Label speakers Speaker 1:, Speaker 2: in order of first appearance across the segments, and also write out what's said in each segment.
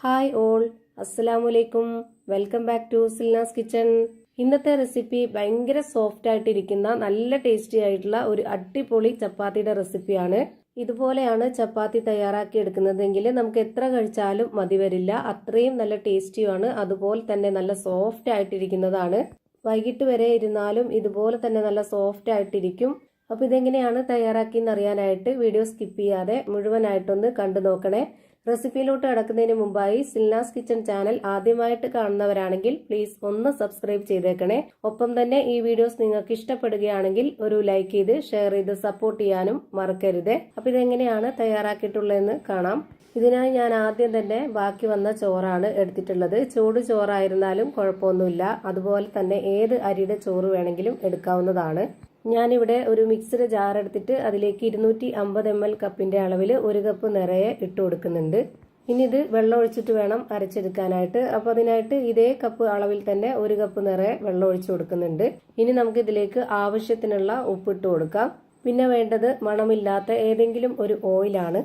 Speaker 1: Hi all, അസ്സലാമലൈക്കും. Welcome back to Silnas kitchen. ഇന്നത്തെ recipe ഭയങ്കര സോഫ്റ്റ് ആയിട്ടിരിക്കുന്ന നല്ല ടേസ്റ്റി ആയിട്ടുള്ള ഒരു അടിപൊളി ചപ്പാത്തിയുടെ റെസിപ്പിയാണ്. ഇതുപോലെയാണ് ചപ്പാത്തി തയ്യാറാക്കി എടുക്കുന്നതെങ്കിൽ നമുക്ക് എത്ര കഴിച്ചാലും മതി വരില്ല. അത്രയും നല്ല ടേസ്റ്റിയാണ്, അതുപോലെ തന്നെ നല്ല സോഫ്റ്റ് ആയിട്ടിരിക്കുന്നതാണ്. വൈകിട്ട് വരെ ഇരുന്നാലും ഇതുപോലെ തന്നെ നല്ല സോഫ്റ്റ് ആയിട്ടിരിക്കും. അപ്പോൾ ഇതെങ്ങനെയാണ് തയ്യാറാക്കിയെന്ന് അറിയാനായിട്ട് വീഡിയോ സ്കിപ്പ് ചെയ്യാതെ മുഴുവനായിട്ടൊന്ന് കണ്ടു നോക്കണേ. റെസിപ്പിയിലോട്ട് കടക്കുന്നതിന് മുമ്പായി സിൽനാസ് കിച്ചൺ ചാനൽ ആദ്യമായിട്ട് കാണുന്നവരാണെങ്കിൽ പ്ലീസ് ഒന്ന് സബ്സ്ക്രൈബ് ചെയ്തേക്കണേ. ഒപ്പം തന്നെ ഈ വീഡിയോസ് നിങ്ങൾക്ക് ഇഷ്ടപ്പെടുകയാണെങ്കിൽ ഒരു ലൈക്ക് ചെയ്ത് ഷെയർ ചെയ്ത് സപ്പോർട്ട് ചെയ്യാനും മറക്കരുത്. അപ്പോൾ ഇതെങ്ങനെയാണ് തയ്യാറാക്കിയിട്ടുള്ളതെന്ന് കാണാം. ഇതിനായി ഞാൻ ആദ്യം തന്നെ ബാക്കി വന്ന ചോറാണ് എടുത്തിട്ടുള്ളത്. ചൂട് ചോറായിരുന്നാലും കുഴപ്പമൊന്നുമില്ല, അതുപോലെ തന്നെ ഏത് അരിയുടെ ചോറ് വേണമെങ്കിലും എടുക്കാവുന്നതാണ്. ഞാനിവിടെ ഒരു മിക്സഡ് ജാർ എടുത്തിട്ട് അതിലേക്ക് 250 ml കപ്പിന്റെ അളവിൽ 1 കപ്പ് നിറയെ ഇട്ട് കൊടുക്കുന്നുണ്ട്. ഇനി ഇത് വെള്ളം ഒഴിച്ചിട്ട് വേണം അരച്ചെടുക്കാനായിട്ട്. അപ്പോൾ അതിനായിട്ട് ഇതേ കപ്പ് അളവിൽ തന്നെ 1 കപ്പ് നിറയെ വെള്ളം ഒഴിച്ചു കൊടുക്കുന്നുണ്ട്. ഇനി നമുക്ക് ഇതിലേക്ക് ആവശ്യത്തിനുള്ള ഉപ്പിട്ട് കൊടുക്കാം. പിന്നെ വേണ്ടത് മണമില്ലാത്ത ഏതെങ്കിലും ഒരു ഓയിലാണ്.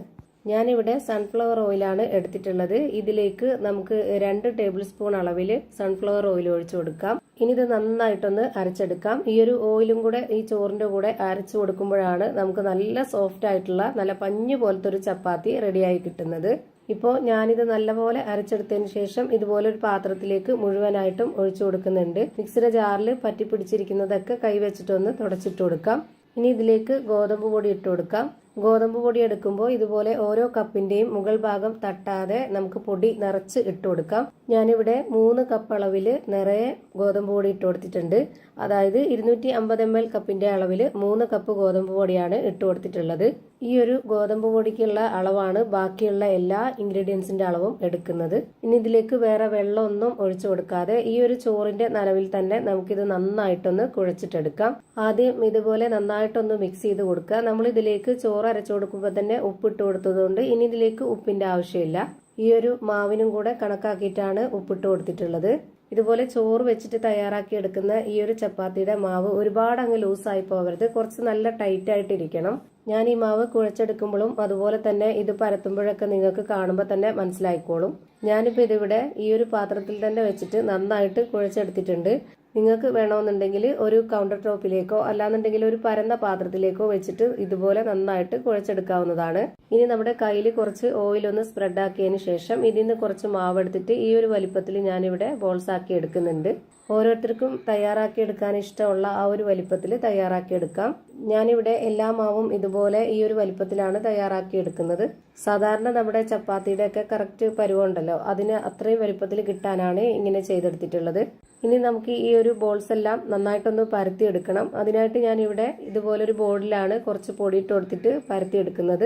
Speaker 1: ഞാനിവിടെ സൺഫ്ലവർ ഓയിലാണ് എടുത്തിട്ടുള്ളത്. ഇതിലേക്ക് നമുക്ക് 2 ടേബിൾ സ്പൂൺ അളവിൽ സൺഫ്ലവർ ഓയിൽ ഒഴിച്ചു കൊടുക്കാം. ഇനി ഇത് നന്നായിട്ടൊന്ന് അരച്ചെടുക്കാം. ഈ ഒരു ഓയിലും കൂടെ ഈ ചോറിന്റെ കൂടെ അരച്ചു കൊടുക്കുമ്പോഴാണ് നമുക്ക് നല്ല സോഫ്റ്റ് ആയിട്ടുള്ള നല്ല പഞ്ഞു പോലത്തെ ഒരു ചപ്പാത്തി റെഡിയായി കിട്ടുന്നത്. ഇപ്പോൾ ഞാനിത് നല്ലപോലെ അരച്ചെടുത്തതിന് ശേഷം ഇതുപോലെ ഒരു പാത്രത്തിലേക്ക് മുഴുവനായിട്ടും ഒഴിച്ചു കൊടുക്കുന്നുണ്ട്. മിക്സിയുടെ ജാറിൽ പറ്റി പിടിച്ചിരിക്കുന്നതൊക്കെ കൈവച്ചിട്ടൊന്ന് തുടച്ചിട്ട് കൊടുക്കാം. ഇനി ഇതിലേക്ക് ഗോതമ്പ് പൊടി ഇട്ട് കൊടുക്കാം. ഗോതമ്പ് പൊടി എടുക്കുമ്പോൾ ഇതുപോലെ ഓരോ കപ്പിന്റെയും മുകൾ ഭാഗം തട്ടാതെ നമുക്ക് പൊടി നിറച്ച് ഇട്ട് കൊടുക്കാം. ഞാനിവിടെ 3 കപ്പ് അളവിൽ നിറയെ ഗോതമ്പ് പൊടി ഇട്ട് കൊടുത്തിട്ടുണ്ട്. അതായത് 250 ml കപ്പിന്റെ അളവിൽ 3 കപ്പ് ഗോതമ്പ് പൊടിയാണ് ഇട്ട് കൊടുത്തിട്ടുള്ളത്. ഈ ഒരു ഗോതമ്പ് പൊടിക്കുള്ള അളവാണ് ബാക്കിയുള്ള എല്ലാ ഇൻഗ്രീഡിയൻസിന്റെ അളവും എടുക്കുന്നത്. ഇനി ഇതിലേക്ക് വേറെ വെള്ളമൊന്നും ഒഴിച്ചു കൊടുക്കാതെ ഈ ഒരു ചോറിന്റെ നനവിൽ തന്നെ നമുക്കിത് നന്നായിട്ടൊന്ന് കുഴച്ചിട്ടെടുക്കാം. ആദ്യം ഇതുപോലെ നന്നായിട്ടൊന്ന് മിക്സ് ചെയ്ത് കൊടുക്കുക. നമ്മൾ ഇതിലേക്ക് ചോറ് അരച്ചു കൊടുക്കുമ്പോൾ തന്നെ ഉപ്പിട്ട് കൊടുത്തതുകൊണ്ട് ഇനി ഇതിലേക്ക് ഉപ്പിന്റെ ആവശ്യമില്ല. ഈ ഒരു മാവിനും കൂടെ കണക്കാക്കിയിട്ടാണ് ഉപ്പിട്ട് കൊടുത്തിട്ടുള്ളത്. ഇതുപോലെ ചോറ് വെച്ചിട്ട് തയ്യാറാക്കി എടുക്കുന്ന ഈ ഒരു ചപ്പാത്തിയുടെ മാവ് ഒരുപാട് അങ്ങ് ലൂസായി പോകരുത്, കുറച്ച് നല്ല ടൈറ്റ് ആയിട്ടിരിക്കണം. ഞാൻ ഈ മാവ് കുഴച്ചെടുക്കുമ്പോഴും അതുപോലെ തന്നെ ഇത് പരത്തുമ്പോഴൊക്കെ നിങ്ങൾക്ക് കാണുമ്പോൾ തന്നെ മനസ്സിലായിക്കോളും. ഞാനിപ്പോൾ ഇതിവിടെ ഈ ഒരു പാത്രത്തിൽ തന്നെ വെച്ചിട്ട് നന്നായിട്ട് കുഴച്ചെടുത്തിട്ടുണ്ട്. നിങ്ങൾക്ക് വേണമെന്നുണ്ടെങ്കിൽ ഒരു കൗണ്ടർ ടോപ്പിലേക്കോ അല്ലാന്നുണ്ടെങ്കിൽ ഒരു പരന്ന പാത്രത്തിലേക്കോ വെച്ചിട്ട് ഇതുപോലെ നന്നായിട്ട് കുഴച്ചെടുക്കാവുന്നതാണ്. ഇനി നമ്മുടെ കയ്യിൽ കുറച്ച് ഓയിലൊന്ന് സ്പ്രെഡ് ആക്കിയതിന് ശേഷം ഇതിൽ നിന്ന് കുറച്ച് മാവ് എടുത്തിട്ട് ഈ ഒരു വലിപ്പത്തിൽ ഞാനിവിടെ ബോൾസ് ആക്കി എടുക്കുന്നുണ്ട്. ഓരോരുത്തർക്കും തയ്യാറാക്കി എടുക്കാൻ ഇഷ്ടമുള്ള ആ ഒരു വലിപ്പത്തിൽ തയ്യാറാക്കി എടുക്കാം. ഞാനിവിടെ എല്ലാ മാവും ഇതുപോലെ ഈ ഒരു വലിപ്പത്തിലാണ് തയ്യാറാക്കി എടുക്കുന്നത്. സാധാരണ നമ്മുടെ ചപ്പാത്തിയുടെ ഒക്കെ കറക്റ്റ് പരുവുണ്ടല്ലോ, അതിന് അത്രയും വലിപ്പത്തിൽ കിട്ടാനാണ് ഇങ്ങനെ ചെയ്തെടുത്തിട്ടുള്ളത്. ഇനി നമുക്ക് ഈ ഒരു ബോൾസ് എല്ലാം നന്നായിട്ടൊന്ന് പരത്തി എടുക്കണം. അതിനായിട്ട് ഞാനിവിടെ ഇതുപോലൊരു ബോർഡിലാണ് കുറച്ച് പൊടിയിട്ട് കൊടുത്തിട്ട് പരത്തി എടുക്കുന്നത്.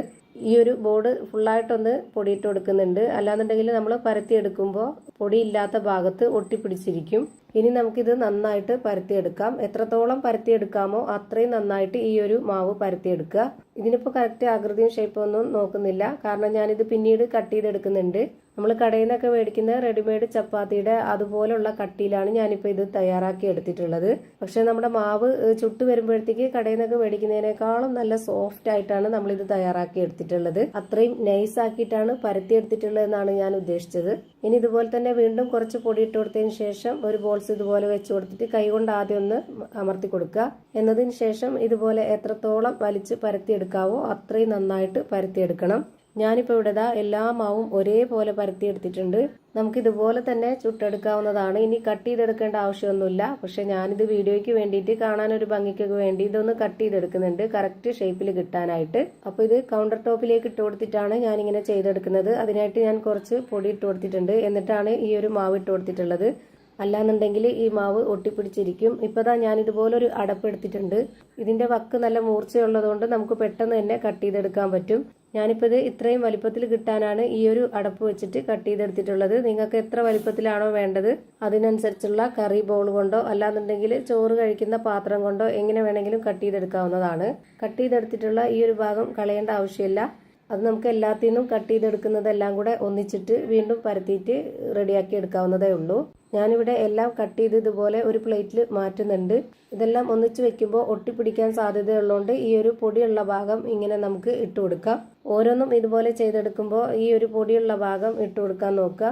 Speaker 1: ഈ ഒരു ബോർഡ് ഫുള്ളായിട്ടൊന്ന് പൊടിയിട്ട് കൊടുക്കുന്നുണ്ട്, അല്ലാന്നുണ്ടെങ്കിൽ നമ്മൾ പരത്തി എടുക്കുമ്പോൾ പൊടിയില്ലാത്ത ഭാഗത്ത് ഒട്ടിപ്പിടിച്ചിരിക്കും. ഇനി നമുക്കിത് നന്നായിട്ട് പരത്തിയെടുക്കാം. എത്രത്തോളം പരത്തിയെടുക്കാമോ അത്രയും നന്നായിട്ട് ഈ ഒരു മാവ് പരത്തിയെടുക്കുക. ഇതിനിപ്പോൾ കറക്റ്റ് ആകൃതിയും ഷേപ്പും ഒന്നും നോക്കുന്നില്ല, കാരണം ഞാനിത് പിന്നീട് കട്ട് ചെയ്തെടുക്കുന്നുണ്ട്. നമ്മൾ കടയിൽ നിന്നൊക്കെ മേടിക്കുന്ന റെഡിമെയ്ഡ് ചപ്പാത്തിയുടെ അതുപോലുള്ള കട്ടിയിലാണ് ഞാനിപ്പോൾ ഇത് തയ്യാറാക്കി എടുത്തിട്ടുള്ളത്. പക്ഷെ നമ്മുടെ മാവ് ചുട്ട് വരുമ്പോഴത്തേക്ക് കടയിൽ നിന്നൊക്കെ മേടിക്കുന്നതിനേക്കാളും നല്ല സോഫ്റ്റ് ആയിട്ടാണ് നമ്മളിത് തയ്യാറാക്കി എടുത്തിട്ടുള്ളത്. അത്രയും നൈസ് ആക്കിയിട്ടാണ് പരത്തി എടുത്തിട്ടുള്ളത് എന്നാണ് ഞാൻ ഉദ്ദേശിച്ചത്. ഇനി ഇതുപോലെ തന്നെ വീണ്ടും കുറച്ച് പൊടി ഇട്ട് കൊടുത്തതിന് ശേഷം ഒരു ബോൾസ് ഇതുപോലെ വെച്ച് കൊടുത്തിട്ട് കൈകൊണ്ട് ആദ്യം ഒന്ന് അമർത്തി കൊടുക്കുക. എന്നതിന് ശേഷം ഇതുപോലെ എത്രത്തോളം വലിച്ച് പരത്തിയെടുക്കാവോ അത്രയും നന്നായിട്ട് പരത്തിയെടുക്കണം. ഞാനിപ്പോൾ ഇവിടെ എല്ലാ മാവും ഒരേപോലെ പരത്തിയെടുത്തിട്ടുണ്ട്. നമുക്കിതുപോലെ തന്നെ ചുട്ടെടുക്കാവുന്നതാണ്. ഇനി കട്ട് ചെയ്തെടുക്കേണ്ട ആവശ്യമൊന്നുമില്ല. പക്ഷെ ഞാനിത് വീഡിയോയ്ക്ക് വേണ്ടിയിട്ട് കാണാനൊരു ഭംഗിക്കൊക്കെ വേണ്ടി ഇതൊന്ന് കട്ട് ചെയ്തെടുക്കുന്നുണ്ട്, കറക്റ്റ് ഷേപ്പിൽ കിട്ടാനായിട്ട്. അപ്പോൾ ഇത് കൗണ്ടർ ടോപ്പിലേക്ക് ഇട്ട് കൊടുത്തിട്ടാണ് ഞാനിങ്ങനെ ചെയ്തെടുക്കുന്നത്. അതിനായിട്ട് ഞാൻ കുറച്ച് പൊടി ഇട്ട് കൊടുത്തിട്ടുണ്ട്, എന്നിട്ടാണ് ഈ ഒരു മാവ് ഇട്ട് കൊടുത്തിട്ടുള്ളത്. അല്ലാന്നുണ്ടെങ്കിൽ ഈ മാവ് ഒട്ടിപ്പിടിച്ചിരിക്കും. ഇപ്പതാ ഞാൻ ഇതുപോലൊരു അടപ്പ് എടുത്തിട്ടുണ്ട്. ഇതിന്റെ വക്ക് നല്ല മൂർച്ചയുള്ളതുകൊണ്ട് നമുക്ക് പെട്ടെന്ന് തന്നെ കട്ട് ചെയ്തെടുക്കാൻ പറ്റും. ഞാനിപ്പോൾ ഇത് ഇത്രയും വലിപ്പത്തിൽ കിട്ടാനാണ് ഈ ഒരു അടപ്പ് വെച്ചിട്ട് കട്ട് ചെയ്തെടുത്തിട്ടുള്ളത്. നിങ്ങൾക്ക് എത്ര വലിപ്പത്തിലാണോ വേണ്ടത് അതിനനുസരിച്ചുള്ള കറി ബോൾ കൊണ്ടോ അല്ലാന്നുണ്ടെങ്കിൽ ചോറ് കഴിക്കുന്ന പാത്രം കൊണ്ടോ എങ്ങനെ വേണമെങ്കിലും കട്ട് ചെയ്തെടുക്കാവുന്നതാണ്. കട്ട് ചെയ്തെടുത്തിട്ടുള്ള ഈ ഒരു ഭാഗം കളയേണ്ട ആവശ്യമില്ല. അത് നമുക്ക് എല്ലാത്തിൽ നിന്നും കട്ട് ചെയ്തെടുക്കുന്നതെല്ലാം കൂടെ ഒന്നിച്ചിട്ട് വീണ്ടും പരത്തിയിട്ട് റെഡിയാക്കി എടുക്കാവുന്നതേ ഉള്ളൂ. ഞാനിവിടെ എല്ലാം കട്ട് ചെയ്ത് ഇതുപോലെ ഒരു പ്ലേറ്റിൽ മാറ്റുന്നുണ്ട്. ഇതെല്ലാം ഒന്നിച്ച് വെക്കുമ്പോൾ ഒട്ടിപ്പിടിക്കാൻ സാധ്യതയുള്ളതുകൊണ്ട് ഈ ഒരു പൊടിയുള്ള ഭാഗം ഇങ്ങനെ നമുക്ക് ഇട്ട് കൊടുക്കാം. ഓരോന്നും ഇതുപോലെ ചെയ്തെടുക്കുമ്പോൾ ഈ ഒരു പൊടിയുള്ള ഭാഗം ഇട്ട് കൊടുക്കാൻ നോക്കുക.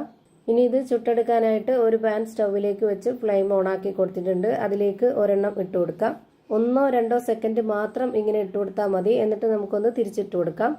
Speaker 1: ഇനി ഇത് ചുട്ടെടുക്കാനായിട്ട് ഒരു പാൻ സ്റ്റൗവിലേക്ക് വെച്ച് ഫ്ലെയിം ഓണാക്കി കൊടുത്തിട്ടുണ്ട്. അതിലേക്ക് ഒരെണ്ണം ഇട്ട് കൊടുക്കാം. 1-2 സെക്കൻഡ് മാത്രം ഇങ്ങനെ ഇട്ട് കൊടുത്താൽ മതി. എന്നിട്ട് നമുക്കൊന്ന് തിരിച്ചിട്ട് കൊടുക്കാം.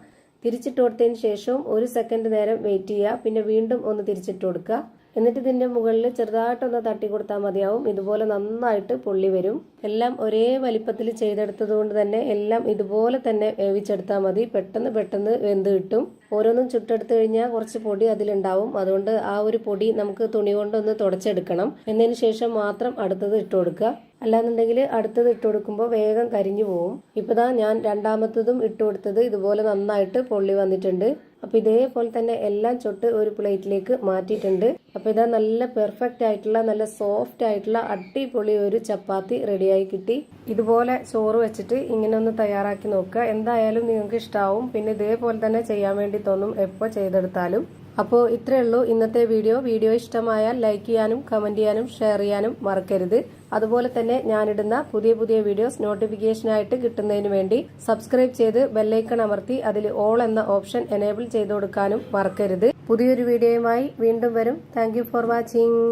Speaker 1: തിരിച്ചിട്ട് കൊടുത്തതിന് ശേഷം 1 സെക്കൻഡ് നേരം വെയിറ്റ് ചെയ്യുക. പിന്നെ വീണ്ടും ഒന്ന് തിരിച്ചിട്ട് കൊടുക്കുക. എന്നിട്ട് ഇതിന്റെ മുകളിൽ ചെറുതായിട്ടൊന്ന് തട്ടി കൊടുത്താൽ മതിയാവും. ഇതുപോലെ നന്നായിട്ട് പൊള്ളി വരും. എല്ലാം ഒരേ വലിപ്പത്തിൽ ചെയ്തെടുത്തത് കൊണ്ട് തന്നെ എല്ലാം ഇതുപോലെ തന്നെ വേവിച്ചെടുത്താൽ മതി. പെട്ടെന്ന് വെന്ത് കിട്ടും. ഓരോന്നും ചുട്ടെടുത്ത് കഴിഞ്ഞാൽ കുറച്ച് പൊടി അതിലുണ്ടാവും. അതുകൊണ്ട് ആ ഒരു പൊടി നമുക്ക് തുണി കൊണ്ടൊന്ന് തുടച്ചെടുക്കണം. എന്നതിന് ശേഷം മാത്രം അടുത്തത് ഇട്ട് കൊടുക്കുക. അല്ലാന്നുണ്ടെങ്കിൽ അടുത്തത് ഇട്ട് കൊടുക്കുമ്പോൾ വേഗം കരിഞ്ഞു പോവും. ഇപ്പതാ ഞാൻ രണ്ടാമത്തതും ഇട്ട് കൊടുത്തത് ഇതുപോലെ നന്നായിട്ട് പൊള്ളി വന്നിട്ടുണ്ട്. അപ്പൊ ഇതേപോലെ തന്നെ എല്ലാം ചുട്ട് ഒരു പ്ലേറ്റിലേക്ക് മാറ്റിയിട്ടുണ്ട്. അപ്പൊ ഇതാ നല്ല പെർഫെക്റ്റ് ആയിട്ടുള്ള നല്ല സോഫ്റ്റ് ആയിട്ടുള്ള അടിപൊളി ഒരു ചപ്പാത്തി റെഡിയായി കിട്ടി. ഇതുപോലെ ചോറ് വെച്ചിട്ട് ഇങ്ങനെ ഒന്ന് തയ്യാറാക്കി നോക്കുക. എന്തായാലും നിങ്ങൾക്ക് ഇഷ്ടാവും. പിന്നെ ഇതേപോലെ തന്നെ ചെയ്യാൻ വേണ്ടി തോന്നും എപ്പോൾ ചെയ്തെടുത്താലും. അപ്പോൾ ഇത്രയേ ഉള്ളൂ ഇന്നത്തെ വീഡിയോ ഇഷ്ടമായാൽ ലൈക്ക് ചെയ്യാനും കമന്റ് ചെയ്യാനും ഷെയർ ചെയ്യാനും മറക്കരുത്. അതുപോലെ തന്നെ ഞാനിടുന്ന പുതിയ വീഡിയോസ് നോട്ടിഫിക്കേഷനായിട്ട് കിട്ടുന്നതിന് വേണ്ടി സബ്സ്ക്രൈബ് ചെയ്ത് ബെല്ലൈക്കൺ അമർത്തി അതിൽ ഓൾ എന്ന ഓപ്ഷൻ എനേബിൾ ചെയ്ത് കൊടുക്കാനും മറക്കരുത്. പുതിയൊരു വീഡിയോയുമായി വീണ്ടും വരും. Thank you for watching.